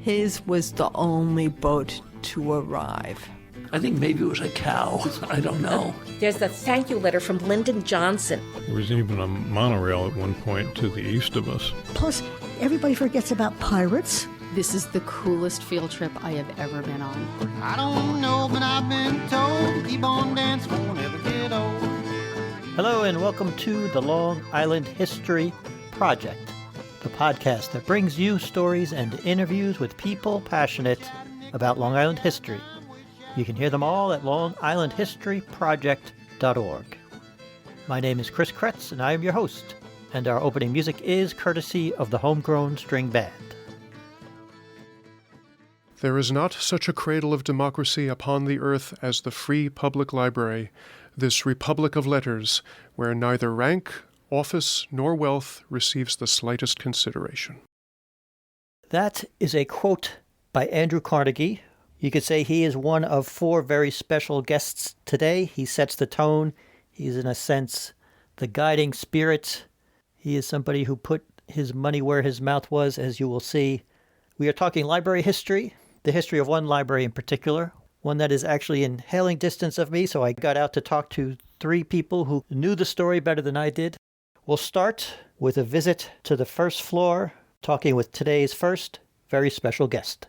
His was the only boat to arrive. I think maybe it was a cow. I don't know. There's the thank you letter from Lyndon Johnson. There was even a monorail at one point to the east of us. Plus, everybody forgets about pirates. This is the coolest field trip I have ever been on. I don't know, but I've been told, keep on dancing, won't ever get old. Hello and welcome to the Long Island History Project, the podcast that brings you stories and interviews with people passionate about Long Island history. You can hear them all at longislandhistoryproject.org. My name is Chris Kretz, and I am your host, and our opening music is courtesy of the Homegrown String Band. There is not such a cradle of democracy upon the earth as the free public library, this republic of letters, where neither rank, office, nor wealth receives the slightest consideration. That is a quote by Andrew Carnegie. You could say he is one of four very special guests today. He sets the tone. He's, in a sense, the guiding spirit. He is somebody who put his money where his mouth was, as you will see. We are talking library history, the history of one library in particular, one that is actually in hailing distance of me, so I got out to talk to three people who knew the story better than I did. We'll start with a visit to the first floor, talking with today's first very special guest.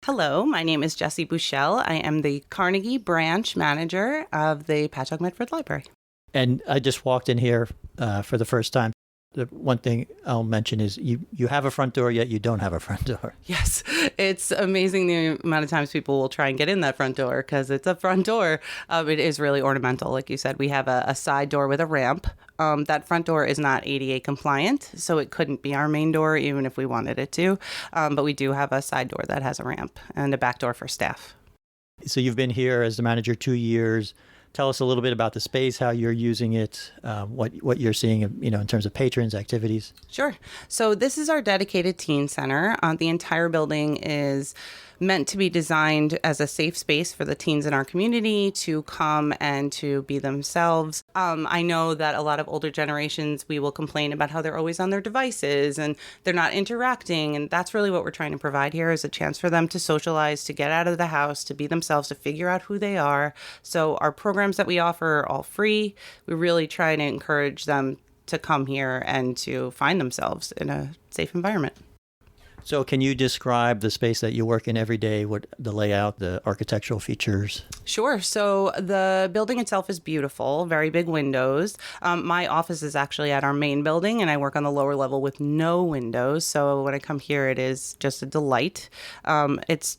Hello, my name is Jessi Bouchelle. I am the Carnegie branch manager of the Patchogue Medford Library. And I just walked in here for the first time. The one thing I'll mention is you have a front door, yet you don't have a front door. Yes, it's amazing the amount of times people will try and get in that front door because it's a front door. It is really ornamental. Like you said, we have a side door with a ramp. That front door is not ADA compliant, so it couldn't be our main door even if we wanted it to. But we do have a side door that has a ramp and a back door for staff. So you've been here as the manager 2 years. Tell us a little bit about the space, how you're using it, what you're seeing, in terms of patrons, activities. Sure. So this is our dedicated teen center. The entire building is meant to be designed as a safe space for the teens in our community to come and to be themselves. I know that a lot of older generations, we will complain about how they're always on their devices and they're not interacting. And that's really what we're trying to provide here is a chance for them to socialize, to get out of the house, to be themselves, to figure out who they are. So our programs that we offer are all free. We really try to encourage them to come here and to find themselves in a safe environment. So can you describe the space that you work in every day, what the layout, the architectural features? Sure. So the building itself is beautiful, very big windows. My office is actually at our main building, and I work on the lower level with no windows. So when I come here, it is just a delight. It's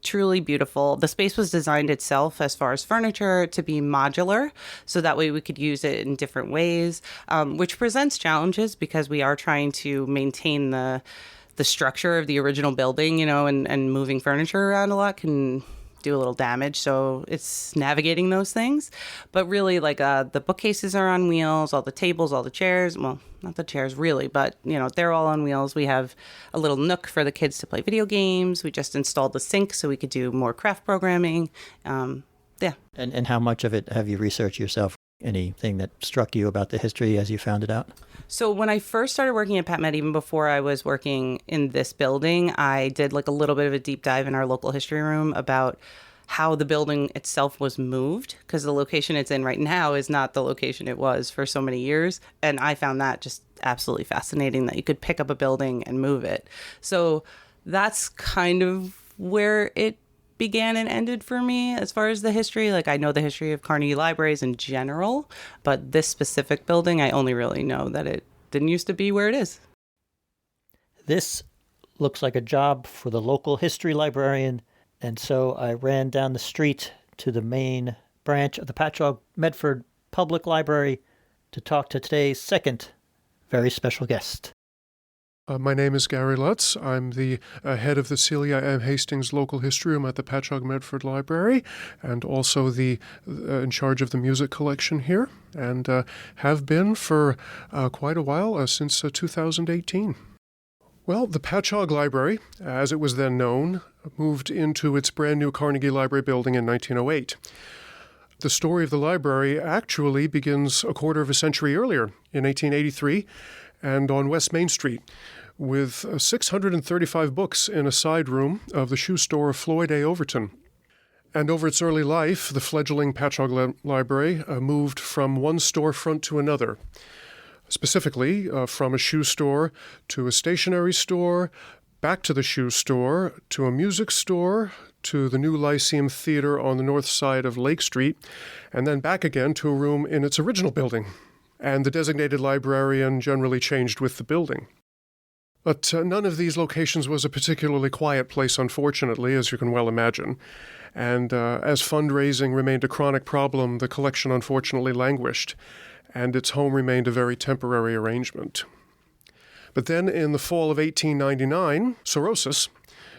truly beautiful. The space was designed itself as far as furniture to be modular, so that way we could use it in different ways, which presents challenges because we are trying to maintain the structure of the original building, and moving furniture around a lot can do a little damage. So it's navigating those things. But really, the bookcases are on wheels, all the tables, all the chairs. Well, not the chairs really, but, they're all on wheels. We have a little nook for the kids to play video games. We just installed the sink so we could do more craft programming. Yeah. And how much of it have you researched yourself? Anything that struck you about the history as you found it out? So when I first started working at PatMed, even before I was working in this building, I did a little bit of a deep dive in our local history room about how the building itself was moved, because the location it's in right now is not the location it was for so many years. And I found that just absolutely fascinating that you could pick up a building and move it. So that's kind of where it began and ended for me as far as the history. I know the history of Carnegie Libraries in general, but this specific building, I only really know that it didn't used to be where it is. This looks like a job for the local history librarian, and so I ran down the street to the main branch of the Patchogue Medford Public Library to talk to today's second very special guest. My name is Gary Lutz. I'm the head of the Celia M. Hastings Local History Room at the Patchogue Medford Library, and also in charge of the music collection here, and have been for quite a while, since 2018. Well, the Patchogue Library, as it was then known, moved into its brand new Carnegie Library building in 1908. The story of the library actually begins a quarter of a century earlier, in 1883, and on West Main Street, with 635 books in a side room of the shoe store of Floyd A. Overton. And over its early life, the fledgling Patchogue Library moved from one storefront to another, specifically from a shoe store to a stationery store, back to the shoe store, to a music store, to the new Lyceum Theater on the north side of Lake Street, and then back again to a room in its original building. And the designated librarian generally changed with the building. But none of these locations was a particularly quiet place, unfortunately, as you can well imagine. And as fundraising remained a chronic problem, the collection unfortunately languished, and its home remained a very temporary arrangement. But then in the fall of 1899, Sorosis,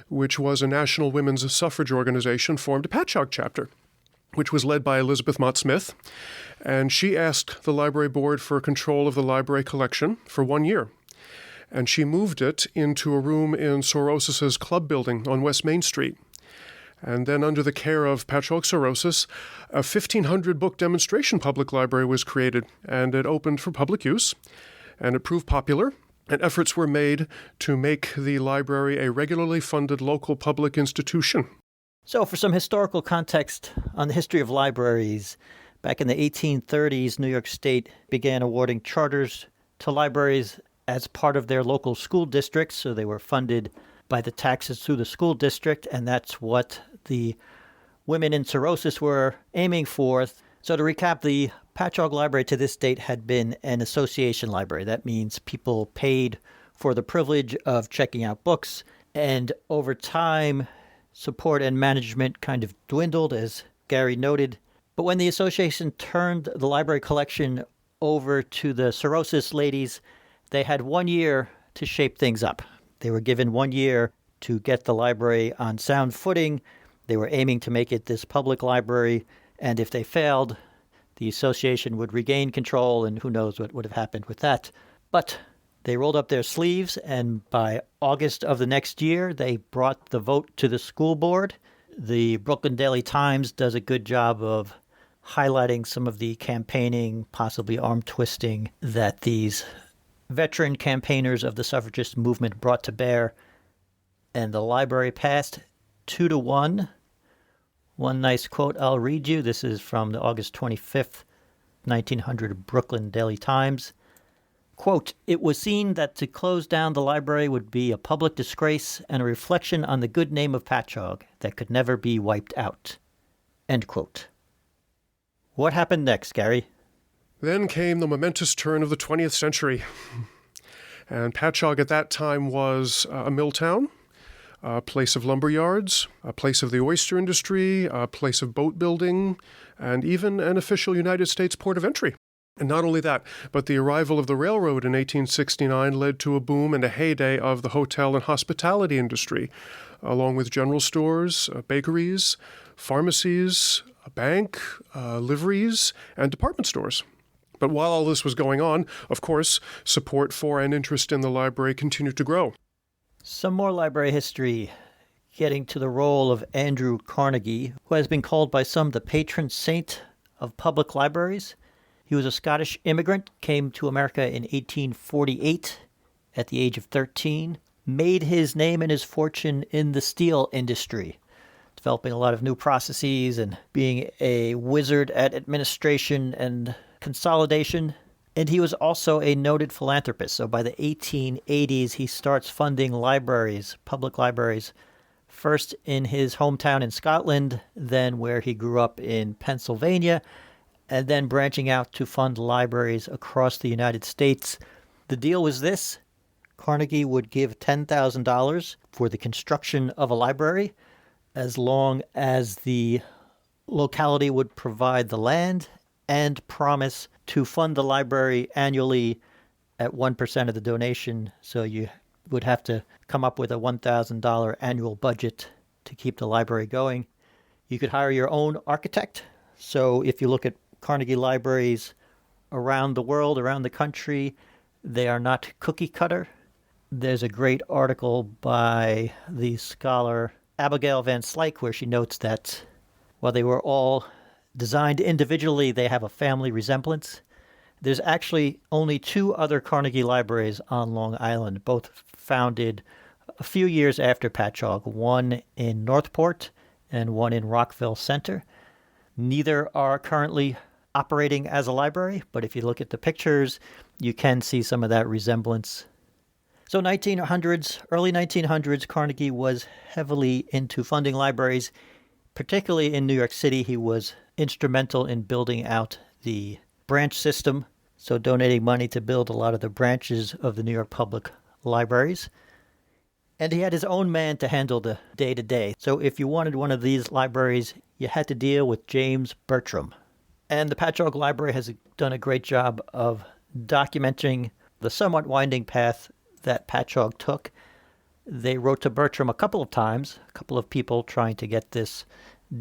which was a national women's suffrage organization, formed a Patchogue chapter, which was led by Elizabeth Mott Smith, and she asked the library board for control of the library collection for 1 year. And she moved it into a room in Sorosis's club building on West Main Street. And then under the care of Patchogue Sorosis, a 1,500-book demonstration public library was created, and it opened for public use, and it proved popular, and efforts were made to make the library a regularly funded local public institution. So for some historical context on the history of libraries, back in the 1830s, New York State began awarding charters to libraries as part of their local school districts, so they were funded by the taxes through the school district, and that's what the women in Sorosis were aiming for. So to recap, the Patchogue Library to this date had been an association library. That means people paid for the privilege of checking out books, and over time, support and management kind of dwindled, as Gary noted. But when the association turned the library collection over to the Sorosis ladies, they had 1 year to shape things up. They were given 1 year to get the library on sound footing. They were aiming to make it this public library, and if they failed, the association would regain control, and who knows what would have happened with that. But they rolled up their sleeves, and by August of the next year, they brought the vote to the school board. The Brooklyn Daily Times does a good job of highlighting some of the campaigning, possibly arm-twisting, that these veteran campaigners of the suffragist movement brought to bear, and the library passed 2-1. One nice quote I'll read you. This is from the August 25th, 1900 Brooklyn Daily Times. Quote, "It was seen that to close down the library would be a public disgrace and a reflection on the good name of Patchogue that could never be wiped out." End quote. What happened next, Gary? Then came the momentous turn of the 20th century. And Patchogue at that time was a mill town, a place of lumber yards, a place of the oyster industry, a place of boat building, and even an official United States port of entry. And not only that, but the arrival of the railroad in 1869 led to a boom and a heyday of the hotel and hospitality industry, along with general stores, bakeries, pharmacies, a bank, liveries, and department stores. But while all this was going on, of course, support for and interest in the library continued to grow. Some more library history, getting to the role of Andrew Carnegie, who has been called by some the patron saint of public libraries. He was a Scottish immigrant, came to America in 1848 at the age of 13, made his name and his fortune in the steel industry, developing a lot of new processes and being a wizard at administration and consolidation. And he was also a noted philanthropist. So by the 1880s, he starts funding libraries, public libraries, first in his hometown in Scotland, then where he grew up in Pennsylvania, and then branching out to fund libraries across the United States. The deal was this: Carnegie would give $10,000 for the construction of a library, as long as the locality would provide the land and promise to fund the library annually at 1% of the donation. So you would have to come up with a $1,000 annual budget to keep the library going. You could hire your own architect. So if you look at Carnegie libraries around the world, around the country, they are not cookie cutter. There's a great article by the scholar Abigail Van Slyke where she notes that while they were all designed individually, they have a family resemblance. There's actually only 2 other Carnegie Libraries on Long Island, both founded a few years after Patchogue, one in Northport and one in Rockville Center. Neither are currently operating as a library, but if you look at the pictures, you can see some of that resemblance. So early 1900s, Carnegie was heavily into funding libraries, particularly in New York City. He was instrumental in building out the branch system, so donating money to build a lot of the branches of the New York Public Libraries. And he had his own man to handle the day-to-day. So if you wanted one of these libraries, you had to deal with James Bertram. And the Patchogue Library has done a great job of documenting the somewhat winding path that Patchogue took. They wrote to Bertram a couple of times, a couple of people trying to get this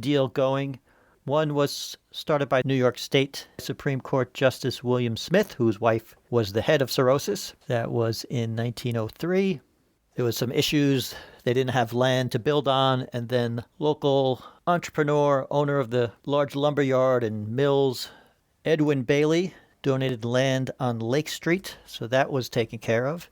deal going. One was started by New York State Supreme Court Justice William Smith, whose wife was the head of Sorosis. That was in 1903. There was some issues. They didn't have land to build on, and then local entrepreneur, owner of the large lumber yard and mills, Edwin Bailey, donated land on Lake Street, so that was taken care of.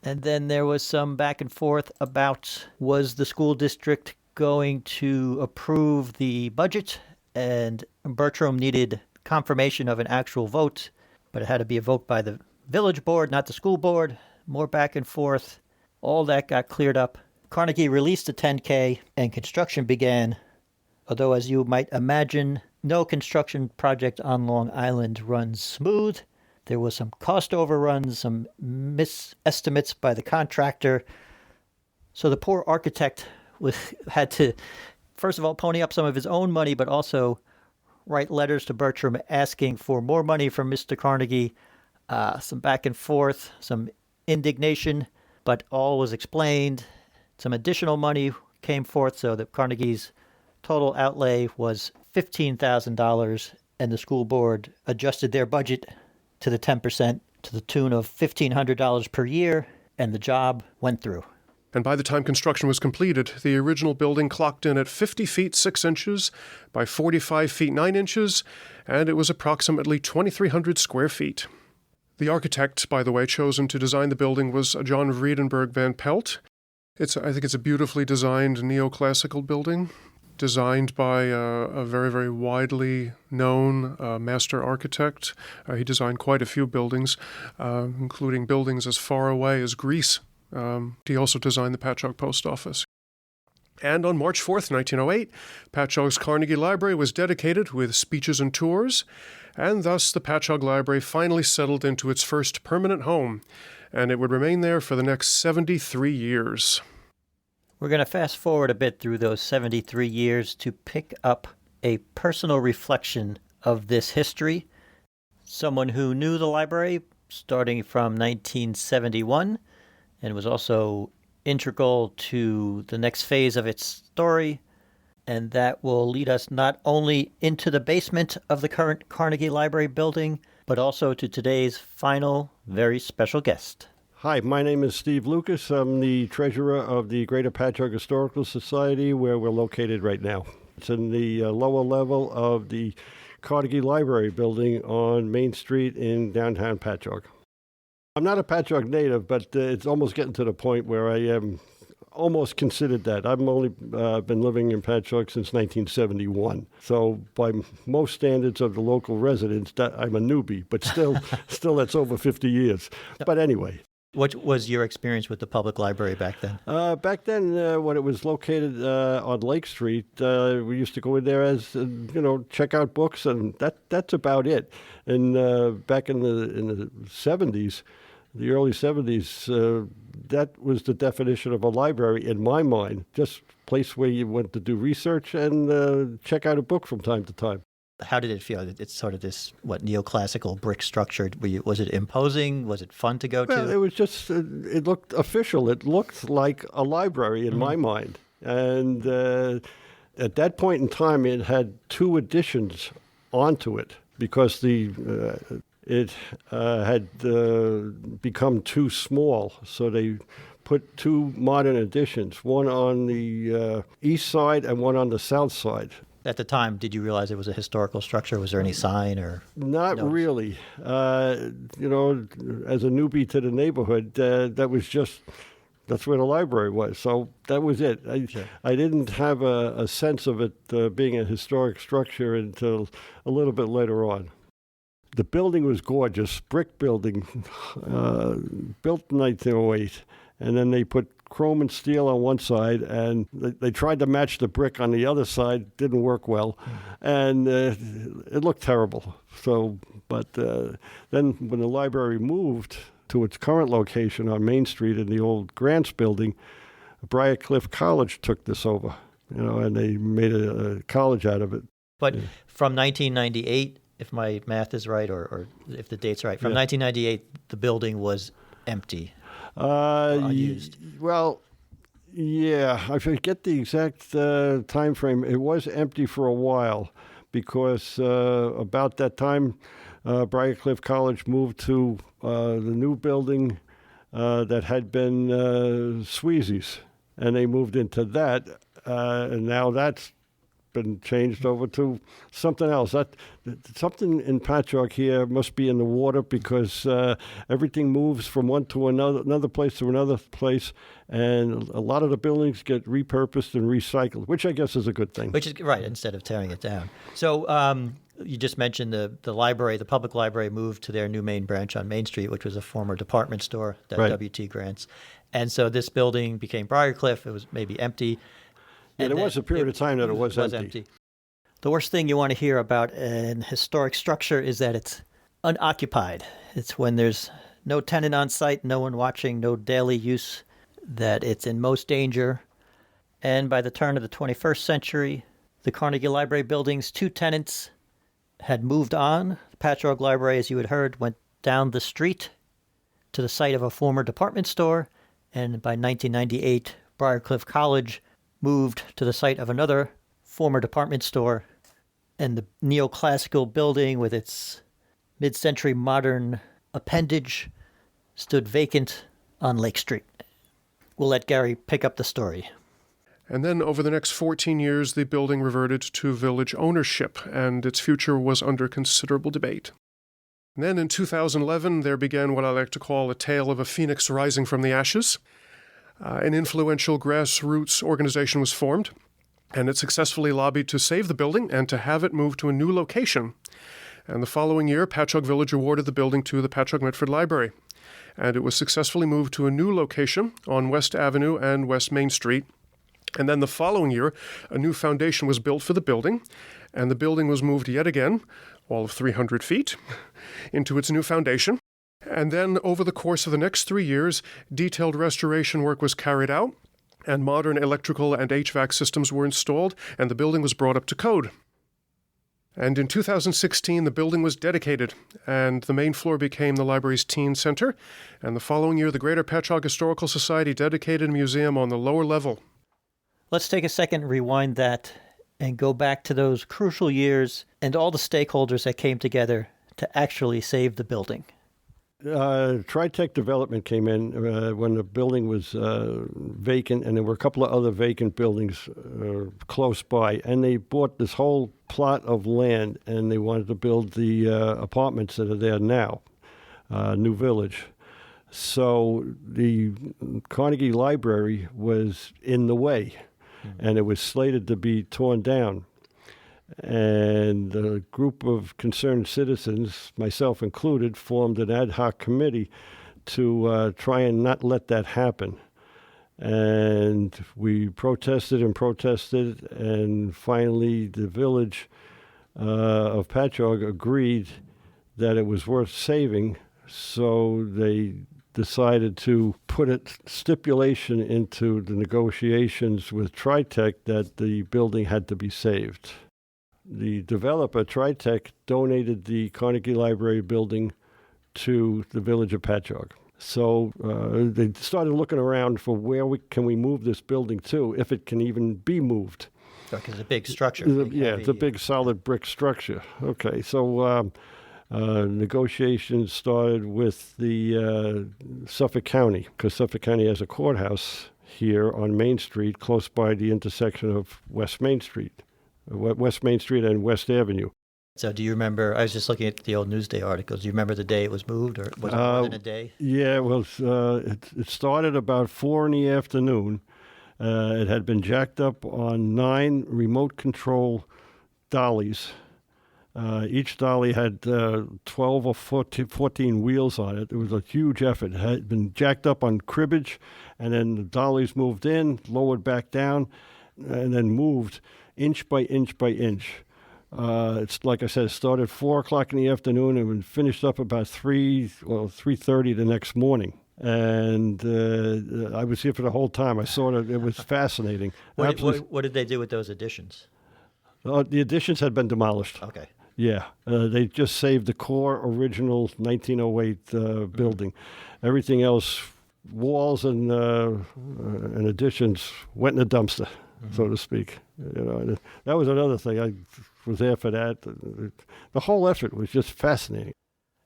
And then there was some back and forth about, was the school district going to approve the budget? And Bertram needed confirmation of an actual vote, but it had to be a vote by the village board, not the school board. More back and forth. All that got cleared up. Carnegie released the 10K and construction began. Although, as you might imagine, no construction project on Long Island runs smooth. There was some cost overruns, some misestimates by the contractor. So the poor architect had to, first of all, pony up some of his own money, but also write letters to Bertram asking for more money from Mr. Carnegie. Some back and forth, some indignation, but all was explained. Some additional money came forth so that Carnegie's total outlay was $15,000, and the school board adjusted their budget to the 10% to the tune of $1,500 per year, and the job went through. And by the time construction was completed, the original building clocked in at 50 feet 6 inches by 45 feet 9 inches, and it was approximately 2,300 square feet. The architect, by the way, chosen to design the building was John Vredenberg Van Pelt. I think it's a beautifully designed neoclassical building, designed by a very, very widely known master architect. He designed quite a few buildings, including buildings as far away as Greece. He also designed the Patchogue Post Office. And on March 4th, 1908, Patchogue's Carnegie Library was dedicated with speeches and tours, and thus the Patchogue Library finally settled into its first permanent home, and it would remain there for the next 73 years. We're going to fast forward a bit through those 73 years to pick up a personal reflection of this history. Someone who knew the library starting from 1971 and was also integral to the next phase of its story, and that will lead us not only into the basement of the current Carnegie Library building, but also to today's final, very special guest. Hi, my name is Steve Lucas. I'm the treasurer of the Greater Patchogue Historical Society, where we're located right now. It's in the lower level of the Carnegie Library building on Main Street in downtown Patchogue. I'm not a Patchogue native, but it's almost getting to the point where I am almost considered that. I've only been living in Patchogue since 1971. So by most standards of the local residents, I'm a newbie, but still that's over 50 years. But anyway. What was your experience with the public library back then? Back then, when it was located on Lake Street, we used to go in there as, check out books, and that's about it. And back in the 70s, the early 70s, that was the definition of a library in my mind, just a place where you went to do research and check out a book from time to time. How did it feel? It's sort of this, neoclassical brick structure. Was it imposing? Was it fun to go to? Well, it was just, it looked official. It looked like a library in my mind. And at that point in time, it had 2 additions onto it because it had become too small. So they put 2 modern additions, one on the east side and one on the south side. At the time, did you realize it was a historical structure? Was there any sign or? Not notice? really. You know, as a newbie to the neighborhood, that's where the library was. So that was it. I didn't have a sense of it being a historic structure until a little bit later on. The building was gorgeous, brick building, built in 1908. And then they put chrome and steel on one side, and they tried to match the brick on the other side. Didn't work well, and it looked terrible. So, but then when the library moved to its current location on Main Street in the old Grants building, Briarcliff College took this over, you know, and they made a college out of it. But from 1998, if my math is right, or if the date's right, from 1998, the building was empty. Unused. Well, yeah, I forget the exact time frame. It was empty for a while because about that time, Briarcliff College moved to the new building that had been Sweezy's, and they moved into that, and now that's been changed over to something else. Something in Patchogue here must be in the water because everything moves from one to another place to another place, and a lot of the buildings get repurposed and recycled, which I guess is a good thing. Which is right, instead of tearing it down. So you just mentioned the library, the public library moved to their new main branch on Main Street, which was a former department store that W.T. Grants. And so this building became Briarcliff. It was maybe empty. Yeah, there was a period of time that it was empty. The worst thing you want to hear about an historic structure is that it's unoccupied. It's when there's no tenant on site, no one watching, no daily use, that it's in most danger. And by the turn of the 21st century, the Carnegie Library building's two tenants had moved on. The Patchogue Library, as you had heard, went down the street to the site of a former department store. And by 1998, Briarcliff College moved to the site of another former department store, and the neoclassical building with its mid-century modern appendage stood vacant on Lake Street. We'll let Gary pick up the story. And then over the next 14 years, the building reverted to village ownership, and its future was under considerable debate. And then in 2011, there began what I like to call a tale of a phoenix rising from the ashes. An influential grassroots organization was formed, and it successfully lobbied to save the building and to have it moved to a new location. And the following year, Patchogue Village awarded the building to the Patchogue Medford Library, and it was successfully moved to a new location on West Avenue and West Main Street. And then the following year, a new foundation was built for the building, and the building was moved yet again, all of 300 feet, into its new foundation. And then over the course of the next 3 years, detailed restoration work was carried out, and modern electrical and HVAC systems were installed, and the building was brought up to code. And in 2016, the building was dedicated, and the main floor became the library's teen center. And the following year, the Greater Patchogue Historical Society dedicated a museum on the lower level. Let's take a second, rewind that, and go back to those crucial years and all the stakeholders that came together to actually save the building. Tritech Development came in when the building was vacant, and there were a couple of other vacant buildings close by. And they bought this whole plot of land, and they wanted to build the apartments that are there now, New Village. So the Carnegie Library was in the way, and it was slated to be torn down. And a group of concerned citizens, myself included, formed an ad hoc committee to try and not let that happen. And we protested, and finally the village of Patchogue agreed that it was worth saving, so they decided to put a stipulation into the negotiations with Tritech that the building had to be saved. The developer, Tritech, donated the Carnegie Library building to the village of Patchogue. So they started looking around for where can we move this building to, if it can even be moved. Because it's a big structure. It's a big solid brick structure. Okay, so negotiations started with the Suffolk County, because Suffolk County has a courthouse here on Main Street, close by the intersection of West Main Street. West Main Street and West Avenue. So do you remember, I was just looking at the old Newsday articles, do you remember the day it was moved, or was it more than a day? Yeah, well, it started about 4 in the afternoon. It had been jacked up on 9 remote control dollies. Each dolly had 12 or 14 wheels on it. It was a huge effort. It had been jacked up on cribbage, and then the dollies moved in, lowered back down, and then moved inch by inch by inch. It's like I said, it started 4 o'clock in the afternoon and finished up about 3:30 the next morning. And I was here for the whole time. I saw it. It was fascinating. What did they do with those additions? The additions had been demolished. Okay. Yeah, they just saved the core original 1908 building. Everything else, walls and additions, went in the dumpster, so to speak. You know, and that was another thing. I was there for that. The whole effort was just fascinating.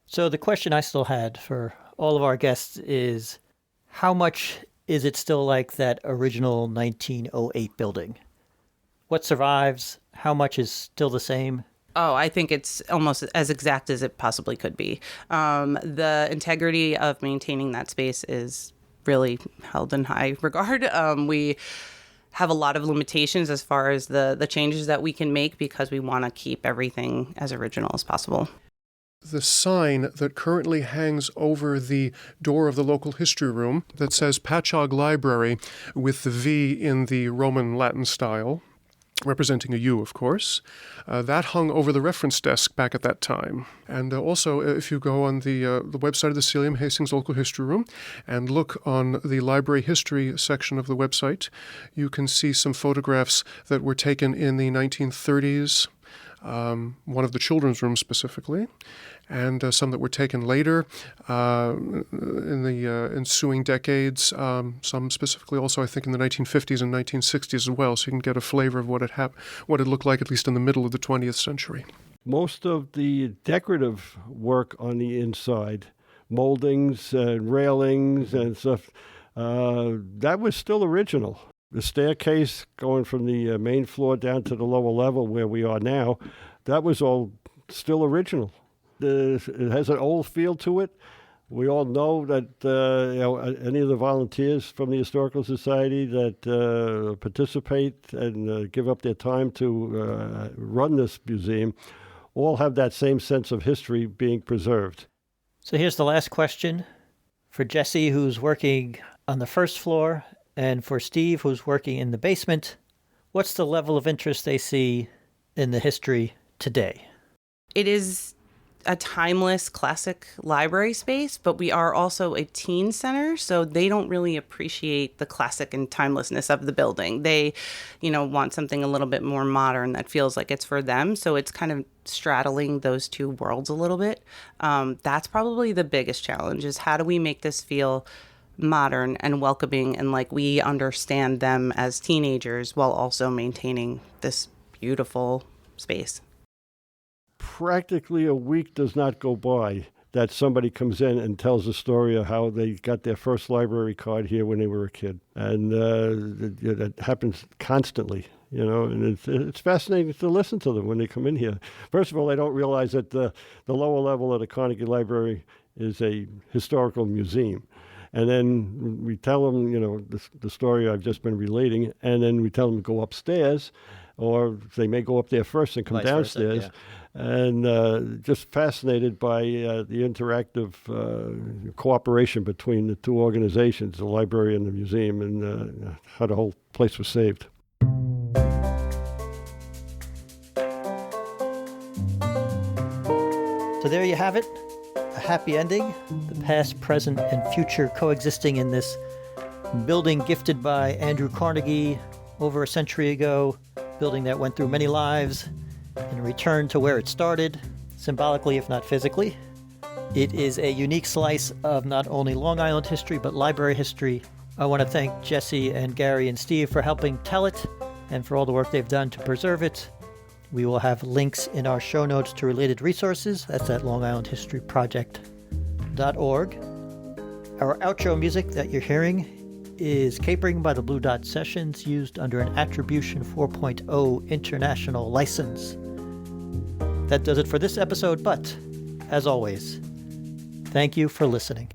So the question I still had for all of our guests is, how much is it still like that original 1908 building? What survives? How much is still the same? Oh, I think it's almost as exact as it possibly could be. The integrity of maintaining that space is really held in high regard. We have a lot of limitations as far as the changes that we can make because we want to keep everything as original as possible. The sign that currently hangs over the door of the local history room that says Patchogue Library with the V in the Roman Latin style, representing a U, of course. That hung over the reference desk back at that time. And also, if you go on the website of the Celia M. Hastings Local History Room and look on the library history section of the website, you can see some photographs that were taken in the 1930s, one of the children's rooms specifically, and some that were taken later in the ensuing decades, some specifically also I think in the 1950s and 1960s as well, so you can get a flavor of what it looked like at least in the middle of the 20th century. Most of the decorative work on the inside, moldings and railings and stuff, that was still original. The staircase going from the main floor down to the lower level where we are now, that was all still original. It has an old feel to it. We all know that any of the volunteers from the Historical Society that participate and give up their time to run this museum all have that same sense of history being preserved. So here's the last question for Jessi, who's working on the first floor, and for Steve, who's working in the basement. What's the level of interest they see in the history today? It is a timeless classic library space, but we are also a teen center, so they don't really appreciate the classic and timelessness of the building. They, want something a little bit more modern that feels like it's for them, so it's kind of straddling those two worlds a little bit. That's probably the biggest challenge, is how do we make this feel modern and welcoming and like we understand them as teenagers while also maintaining this beautiful space. Practically a week does not go by that somebody comes in and tells a story of how they got their first library card here when they were a kid. And that happens constantly, and it's fascinating to listen to them when they come in here. First of all, they don't realize that the lower level of the Carnegie Library is a historical museum. And then we tell them, the story I've just been relating, and then we tell them to go upstairs, or they may go up there first and come downstairs. Versa, yeah. And just fascinated by the interactive cooperation between the two organizations, the library and the museum, and how the whole place was saved. So there you have it. A happy ending, the past, present, and future coexisting in this building gifted by Andrew Carnegie over a century ago, building that went through many lives and returned to where it started, symbolically if not physically. It is a unique slice of not only Long Island history, but library history. I want to thank Jessi and Gary and Steve for helping tell it and for all the work they've done to preserve it. We will have links in our show notes to related resources. That's at longislandhistoryproject.org. Our outro music that you're hearing is Capering by the Blue Dot Sessions, used under an Attribution 4.0 international license. That does it for this episode, but, as always, thank you for listening.